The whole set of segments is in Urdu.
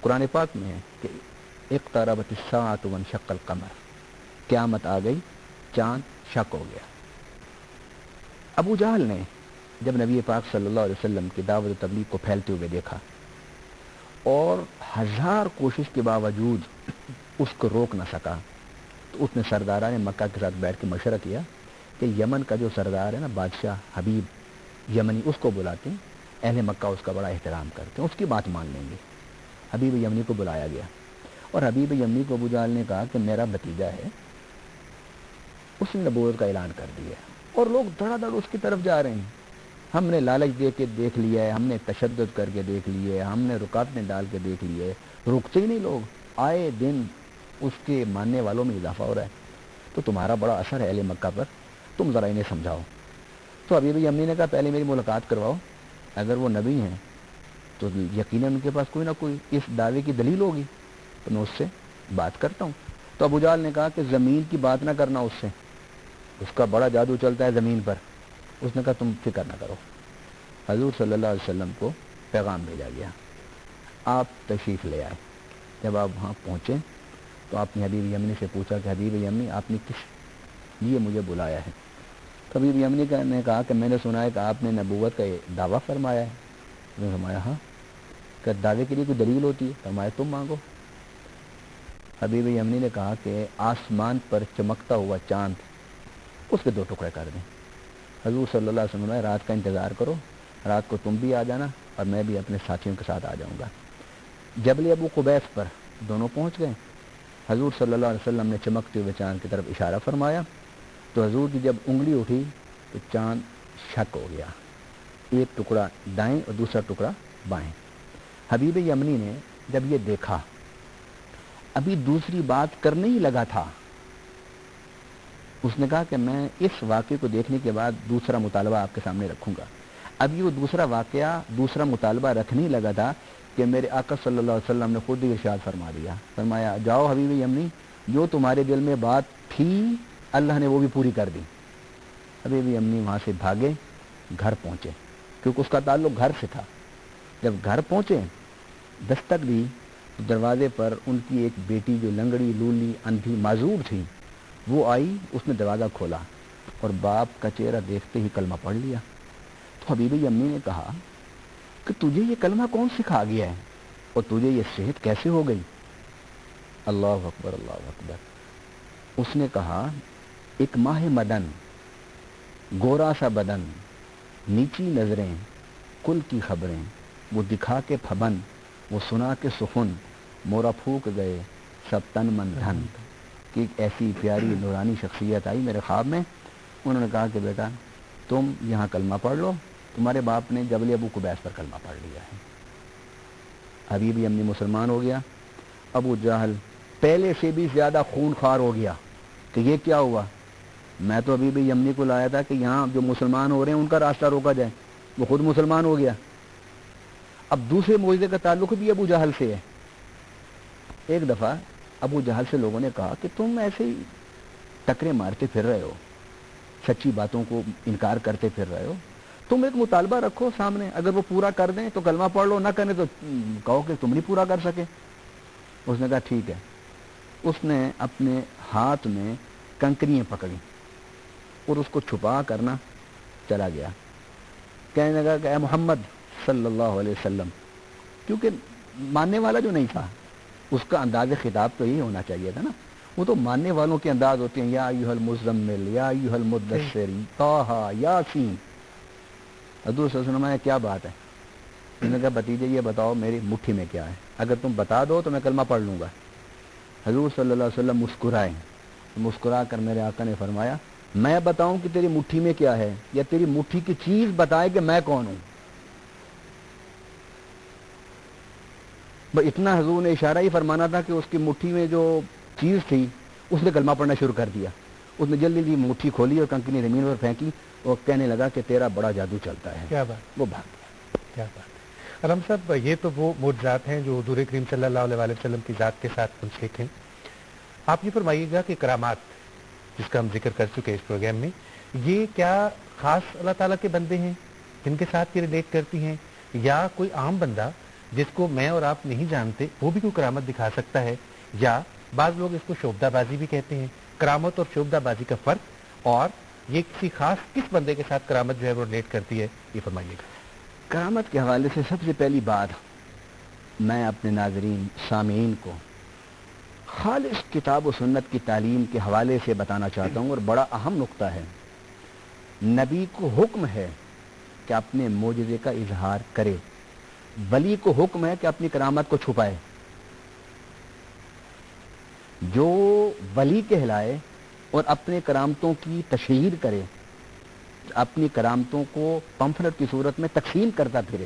قرآن پاک میں ہے کہ اقتربت الساعۃ وانشق القمر، قیامت آ گئی، چاند شق ہو گیا۔ ابو جہل نے جب نبی پاک صلی اللہ علیہ وسلم کی دعوت و تبلیغ کو پھیلتے ہوئے دیکھا اور ہزار کوشش کے باوجود اس کو روک نہ سکا، تو اس نے سرداران مکہ کے ساتھ بیٹھ کے مشورہ کیا کہ یمن کا جو سردار ہے نا بادشاہ حبیب یمنی، اس کو بلاتے ہیں، اہل مکہ اس کا بڑا احترام کرتے ہیں، اس کی بات مان لیں گے۔ حبیب یمنی کو بلایا گیا اور حبیب یمنی کو ابو جہل نے کہا کہ میرا بھتیجا ہے، اس نے نبوت کا اعلان کر دیا اور لوگ دھڑا دھڑ اس کی طرف جا رہے ہیں۔ ہم نے لالچ دے کے دیکھ لیا ہے، ہم نے تشدد کر کے دیکھ لیے ہے، ہم نے رکاوٹیں ڈال کے دیکھ لیے ہے، رکتے ہی نہیں لوگ، آئے دن اس کے ماننے والوں میں اضافہ ہو رہا ہے، تو تمہارا بڑا اثر ہے اہل مکہ پر، تم ذرا انہیں سمجھاؤ۔ تو حبیب یمنی نے کہا پہلے میری ملاقات کرواؤ، اگر وہ نبی ہیں تو یقیناً ان کے پاس کوئی نہ کوئی اس دعوے کی دلیل ہوگی، تو میں اس سے بات کرتا ہوں۔ تو ابو جہل نے کہا کہ زمین کی بات نہ کرنا اس سے، اس کا بڑا جادو چلتا ہے زمین پر۔ اس نے کہا تم فکر نہ کرو۔ حضور صلی اللہ علیہ وسلم کو پیغام بھیجا گیا، آپ تشریف لے آئے۔ جب آپ وہاں پہنچے تو آپ نے حبیب یمنی سے پوچھا کہ حبیب یمنی آپ نے کس لیے مجھے بلایا ہے؟ تو حبیب یمنی نے کہا کہ میں نے سنا ہے کہ آپ نے نبوت کا دعویٰ فرمایا ہے۔ انہوں نے فرمایا ہاں۔ کہ دعوے کے لیے کوئی دلیل ہوتی ہے؟ فرمایا تم مانگو۔ حبیب یمنی نے کہا کہ آسمان پر چمکتا ہوا چاند، اس کے دو ٹکڑے کر دیں۔ حضور صلی اللہ علیہ وسلم نے رات کا انتظار کرو، رات کو تم بھی آ جانا اور میں بھی اپنے ساتھیوں کے ساتھ آ جاؤں گا۔ جبل ابو قبیس پر دونوں پہنچ گئے۔ حضور صلی اللہ علیہ وسلم نے چمکتے ہوئے چاند کی طرف اشارہ فرمایا تو حضور کی جب انگلی اٹھی تو چاند شق ہو گیا، ایک ٹکڑا دائیں اور دوسرا ٹکڑا بائیں۔ حبیب یمنی نے جب یہ دیکھا، ابھی دوسری بات کرنے ہی لگا تھا، اس نے کہا کہ میں اس واقعے کو دیکھنے کے بعد دوسرا مطالبہ آپ کے سامنے رکھوں گا۔ ابھی وہ دوسرا واقعہ، دوسرا مطالبہ رکھنے ہی لگا تھا کہ میرے آقا صلی اللہ علیہ وسلم نے خود ہی ارشاد فرما دیا، فرمایا جاؤ حبیب یمنی، جو تمہارے دل میں بات تھی اللہ نے وہ بھی پوری کر دی۔ حبیب یمنی وہاں سے بھاگے، گھر پہنچے، کیونکہ اس کا تعلق گھر سے تھا۔ جب گھر پہنچے، دستک دی تو دروازے پر ان کی ایک بیٹی جو لنگڑی لولی اندھی معذور تھی وہ آئی، اس نے دروازہ کھولا اور باپ کا چہرہ دیکھتے ہی کلمہ پڑھ لیا۔ تو حبیب یمنی نے کہا کہ تجھے یہ کلمہ کون سکھا گیا ہے اور تجھے یہ صحت کیسے ہو گئی؟ اللہ اکبر، اللہ اکبر۔ اس نے کہا ایک ماہ مدن، گورا سا بدن، نیچی نظریں، کل کی خبریں، وہ دکھا کے پھبن، وہ سنا کے سخن، مورا پھوک گئے سب تن من دھن، کہ ایک ایسی پیاری نورانی شخصیت آئی میرے خواب میں۔ انہوں نے کہا کہ بیٹا تم یہاں کلمہ پڑھ لو، تمہارے باپ نے جبل ابو قبیس پر کلمہ پڑھ لیا ہے۔ حبیب یمنی مسلمان ہو گیا۔ ابو جہل پہلے سے بھی زیادہ خون خوار ہو گیا کہ یہ کیا ہوا، میں تو حبیب یمنی کو لایا تھا کہ یہاں جو مسلمان ہو رہے ہیں ان کا راستہ روکا جائے، وہ خود مسلمان ہو گیا۔ اب دوسرے معجزے کا تعلق بھی ابو جہل سے ہے۔ ایک دفعہ ابو جہل سے لوگوں نے کہا کہ تم ایسے ہی ٹکرے مارتے پھر رہے ہو، سچی باتوں کو انکار کرتے پھر رہے ہو، تم ایک مطالبہ رکھو سامنے، اگر وہ پورا کر دیں تو کلمہ پڑھ لو، نہ کریں تو کہو کہ تم نہیں پورا کر سکے۔ اس نے کہا ٹھیک ہے۔ اس نے اپنے ہاتھ میں کنکریاں پکڑی اور اس کو چھپا کرنا چلا گیا، کہنے لگا کہ اے محمد صلی اللہ علیہ وسلم، کیونکہ ماننے والا جو نہیں تھا اس کا انداز خطاب تو یہی ہونا چاہیے تھا نا، وہ تو ماننے والوں کے انداز ہوتے ہیں، یا ایھا المزمل، یا ایھا المدثر، طٰہٰ، یاسین۔ حضور صلی اللہ علیہ وسلم نے کیا بات ہے؟ انہوں نے کہا بھتیجے یہ بتاؤ میری مٹھی میں کیا ہے، اگر تم بتا دو تو میں کلمہ پڑھ لوں گا۔ حضور صلی اللہ علیہ وسلم مسکرائے، مسکرا کر میرے آقا نے فرمایا میں بتاؤں کہ تیری مٹھی میں کیا ہے یا تیری مٹھی کی چیز بتائے کہ میں کون ہوں؟ بس اتنا حضور نے اشارہ ہی فرمانا تھا کہ اس کی مٹھی میں جو چیز تھی اس نے کلمہ پڑھنا شروع کر دیا۔ اس نے جلدی جلدی مٹھی کھولی اور کنکری زمین پر پھینکی اور کہنے لگا کہ تیرا بڑا جادو چلتا ہے۔ کیا بات، وہ بھاگ گیا۔ کیا بات ہے علم صاحب، یہ تو وہ معجزات ہیں جو حضور کریم صلی اللہ علیہ وآلہ وسلم کی ذات کے ساتھ منسلک ہیں۔ آپ یہ فرمائیے گا کہ کرامات جس کا ہم ذکر کر چکے اس پروگرام میں، یہ کیا خاص اللہ تعالیٰ کے بندے ہیں جن کے ساتھ یہ ریلیٹ کرتی ہیں، یا کوئی عام بندہ جس کو میں اور آپ نہیں جانتے وہ بھی کوئی کرامت دکھا سکتا ہے؟ یا بعض لوگ اس کو شوبدہ بازی بھی کہتے ہیں. کرامت اور شوبدہ بازی کا فرق، اور یہ کسی خاص کس بندے کے ساتھ کرامت جو ہے وہ ریلیٹ کرتی ہے، یہ فرمائیے گا. کرامت کے حوالے سے سب سے پہلی بات میں اپنے ناظرین سامعین کو خالص کتاب و سنت کی تعلیم کے حوالے سے بتانا چاہتا ہوں، اور بڑا اہم نقطہ ہے. نبی کو حکم ہے کہ اپنے معجزے کا اظہار کرے، ولی کو حکم ہے کہ اپنی کرامت کو چھپائے. جو ولی کہلائے اور اپنے کرامتوں کی تشہیر کرے، اپنی کرامتوں کو پمفلٹ کی صورت میں تقسیم کرتا پھرے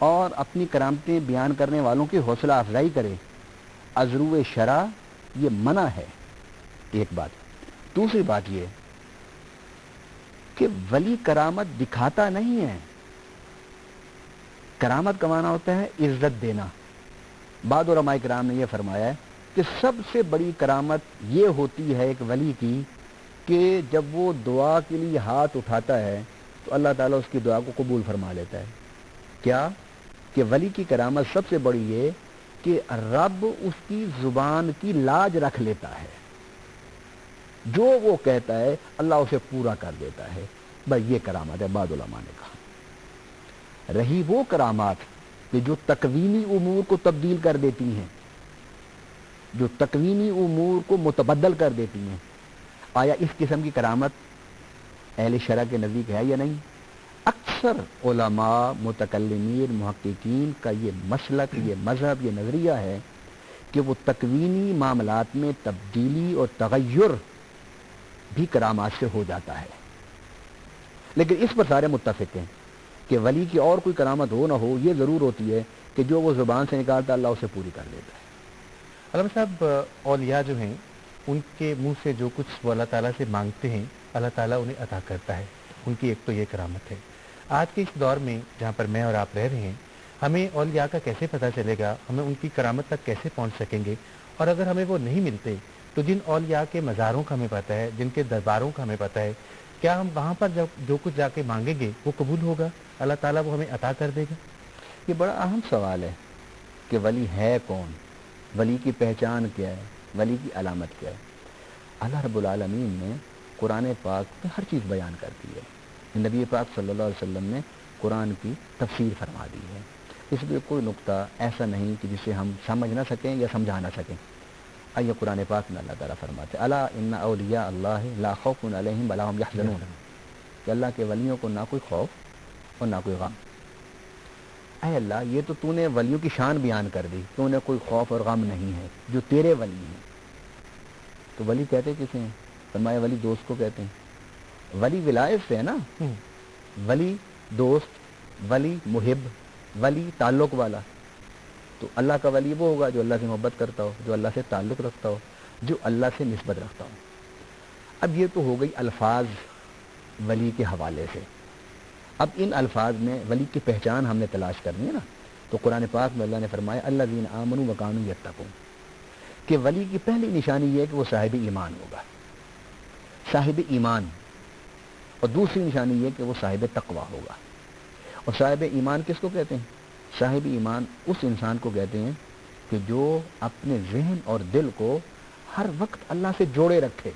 اور اپنی کرامتیں بیان کرنے والوں کی حوصلہ افزائی کرے، ازرو شرع یہ منع ہے. ایک بات. دوسری بات یہ کہ ولی کرامت دکھاتا نہیں ہے. کرامت کا معنی ہوتا ہے عزت دینا. بعض علماء کرام نے یہ فرمایا ہے کہ سب سے بڑی کرامت یہ ہوتی ہے ایک ولی کی کہ جب وہ دعا کے لیے ہاتھ اٹھاتا ہے تو اللہ تعالیٰ اس کی دعا کو قبول فرما لیتا ہے. کیا کہ ولی کی کرامت سب سے بڑی یہ کہ رب اس کی زبان کی لاج رکھ لیتا ہے، جو وہ کہتا ہے اللہ اسے پورا کر دیتا ہے. بھائی یہ کرامت ہے، بعض علماء نے کہا. رہی وہ کرامات کہ جو تکوینی امور کو تبدیل کر دیتی ہیں، جو تکوینی امور کو متبدل کر دیتی ہیں، آیا اس قسم کی کرامت اہل شرع کے نزدیک ہے یا نہیں؟ اکثر علماء، متکلمین، محققین کا یہ مسلک، یہ مذہب، یہ نظریہ ہے کہ وہ تکوینی معاملات میں تبدیلی اور تغیر بھی کرامات سے ہو جاتا ہے. لیکن اس پر سارے متفق ہیں کہ ولی کی اور کوئی کرامت ہو نہ ہو، یہ ضرور ہوتی ہے کہ جو وہ زبان سے نکالتا اللہ اسے پوری کر دیتا ہے. علامہ صاحب، اولیاء جو ہیں ان کے منہ سے جو کچھ وہ اللہ تعالیٰ سے مانگتے ہیں اللہ تعالیٰ انہیں عطا کرتا ہے. ان کی ایک تو یہ کرامت ہے. آج کے اس دور میں جہاں پر میں اور آپ رہ رہے ہیں، ہمیں اولیاء کا کیسے پتہ چلے گا؟ ہمیں ان کی کرامت تک کیسے پہنچ سکیں گے؟ اور اگر ہمیں وہ نہیں ملتے تو جن اولیاء کے مزاروں کا ہمیں پتہ ہے، جن کے درباروں کا ہمیں پتہ ہے، کیا ہم وہاں پر جب جو کچھ جا کے مانگیں گے وہ قبول ہوگا؟ اللہ تعالیٰ وہ ہمیں عطا کر دے گا؟ یہ بڑا اہم سوال ہے کہ ولی ہے کون، ولی کی پہچان کیا ہے، ولی کی علامت کیا ہے. اللہ رب العالمین نے قرآن پاک میں ہر چیز بیان کر دی ہے. نبی پاک صلی اللہ علیہ وسلم نے قرآن کی تفسیر فرما دی ہے. اس میں کوئی نقطہ ایسا نہیں کہ جسے ہم سمجھ نہ سکیں یا سمجھا نہ سکیں. آئیے قرآن پاک میں اللہ تعالیٰ فرماتے الا ان اولیاء اللہ لا خوف علیہم ولا هم یحزنون، کہ اللہ کے ولیوں کو نہ کوئی خوف اور نہ کوئی غم. اے اللہ، یہ تو نے ولیوں کی شان بیان کر دی کہ انہیں کوئی خوف اور غم نہیں ہے جو تیرے ولی ہیں. تو ولی کہتے کسے ہیں؟ فرمایا ولی دوست کو کہتے ہیں. ولی ولایت سے ہے نا، ولی دوست، ولی محب، ولی تعلق والا. تو اللہ کا ولی وہ ہوگا جو اللہ سے محبت کرتا ہو، جو اللہ سے تعلق رکھتا ہو، جو اللہ سے نسبت رکھتا ہو. اب یہ تو ہو گئی الفاظ ولی کے حوالے سے. اب ان الفاظ میں ولی کی پہچان ہم نے تلاش کرنی ہے نا. تو قرآن پاک میں اللہ نے فرمایا الذین آمنوا وکانوا یتقون، کہ ولی کی پہلی نشانی یہ ہے کہ وہ صاحب ایمان ہوگا، صاحب ایمان. اور دوسری نشانی یہ کہ وہ صاحب تقوی ہوگا. اور صاحب ایمان کس کو کہتے ہیں؟ صاحب ایمان اس انسان کو کہتے ہیں کہ جو اپنے ذہن اور دل کو ہر وقت اللہ سے جوڑے رکھے،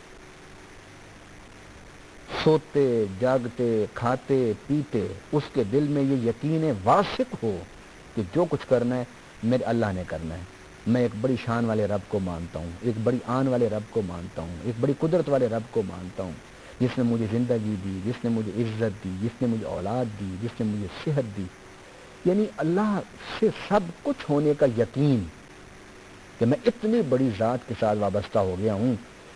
سوتے جاگتے کھاتے پیتے اس کے دل میں یہ یقین واثق ہو کہ جو کچھ کرنا ہے میرے اللہ نے کرنا ہے. میں ایک بڑی شان والے رب کو مانتا ہوں، ایک بڑی آن والے رب کو مانتا ہوں، ایک بڑی قدرت والے رب کو مانتا ہوں، جس نے مجھے زندگی دی، جس نے مجھے عزت دی، جس نے مجھے اولاد دی، جس نے مجھے صحت دی. یعنی اللہ سے سب کچھ ہونے کا یقین کہ میں اتنی بڑی ذات کے ساتھ وابستہ ہو گیا ہوں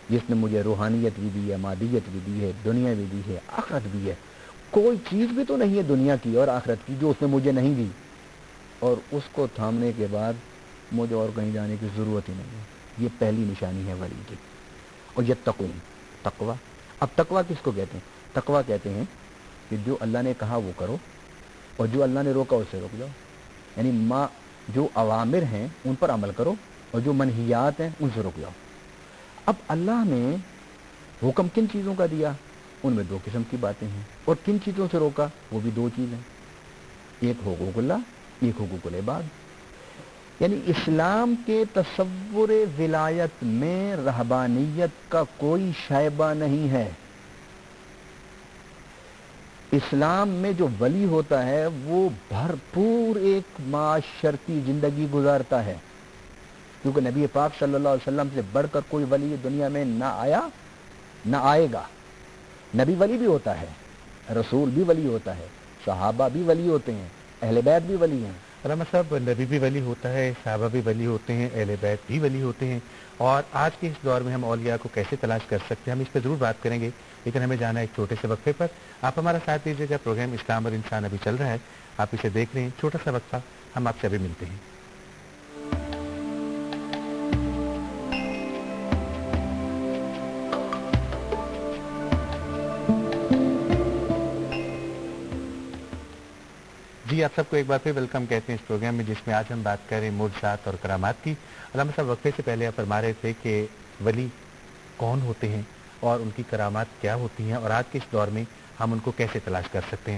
جس نے مجھے روحانیت بھی دی ہے، مادیت بھی دی ہے، دنیا بھی دی ہے، آخرت بھی ہے. کوئی چیز بھی تو نہیں ہے دنیا کی اور آخرت کی جو اس نے مجھے نہیں دی، اور اس کو تھامنے کے بعد مجھے اور کہیں جانے کی ضرورت ہی نہیں ہے. یہ پہلی نشانی ہے ولی کی. اور یہ تقوی. اب تقوی کس کو کہتے ہیں؟ تقوی کہتے ہیں کہ جو اللہ نے کہا وہ کرو اور جو اللہ نے روکا اس سے رک جاؤ. یعنی جو اوامر ہیں ان پر عمل کرو اور جو منہیات ہیں ان سے رک جاؤ. اب اللہ نے حکم کن چیزوں کا دیا؟ ان میں دو قسم کی باتیں ہیں. اور کن چیزوں سے روکا؟ وہ بھی دو چیزیں. ایک حقوق اللہ ایک حقوق العباد. یعنی اسلام کے تصور ولایت میں رہبانیت کا کوئی شائبہ نہیں ہے. اسلام میں جو ولی ہوتا ہے وہ بھرپور ایک معاشرتی زندگی گزارتا ہے، کیونکہ نبی پاک صلی اللہ علیہ وسلم سے بڑھ کر کوئی ولی دنیا میں نہ آیا نہ آئے گا. نبی ولی بھی ہوتا ہے، رسول بھی ولی ہوتا ہے، صحابہ بھی ولی ہوتے ہیں، اہل بیت بھی ولی ہیں. علامہ صاحب، نبی بھی ولی ہوتا ہے، صحابہ بھی ولی ہوتے ہیں، اہل بیت بھی ولی ہوتے ہیں، اور آج کے اس دور میں ہم اولیاء کو کیسے تلاش کر سکتے ہیں، ہم اس پہ ضرور بات کریں گے، لیکن ہمیں جانا ہے ایک چھوٹے سے وقفے پر. آپ ہمارا ساتھ دیجیے گا. پروگرام اسلام اور انسان ابھی چل رہا ہے، آپ اسے دیکھ رہے ہیں. چھوٹا سا وقفہ، ہم آپ سے ابھی ملتے ہیں. جی، آپ سب کو ایک بار پھر ویلکم کہتے ہیں اس پروگرام میں، جس میں آج ہم بات کر رہے ہیں معجزات اور کرامات کی. علامہ صاحب، وقفے سے پہلے آپ فرما رہے تھے کہ ولی کون ہوتے ہیں اور ان کی کرامات کیا ہوتی ہیں، اور آج کے اس دور میں ہم ان کو کیسے تلاش کر سکتے ہیں.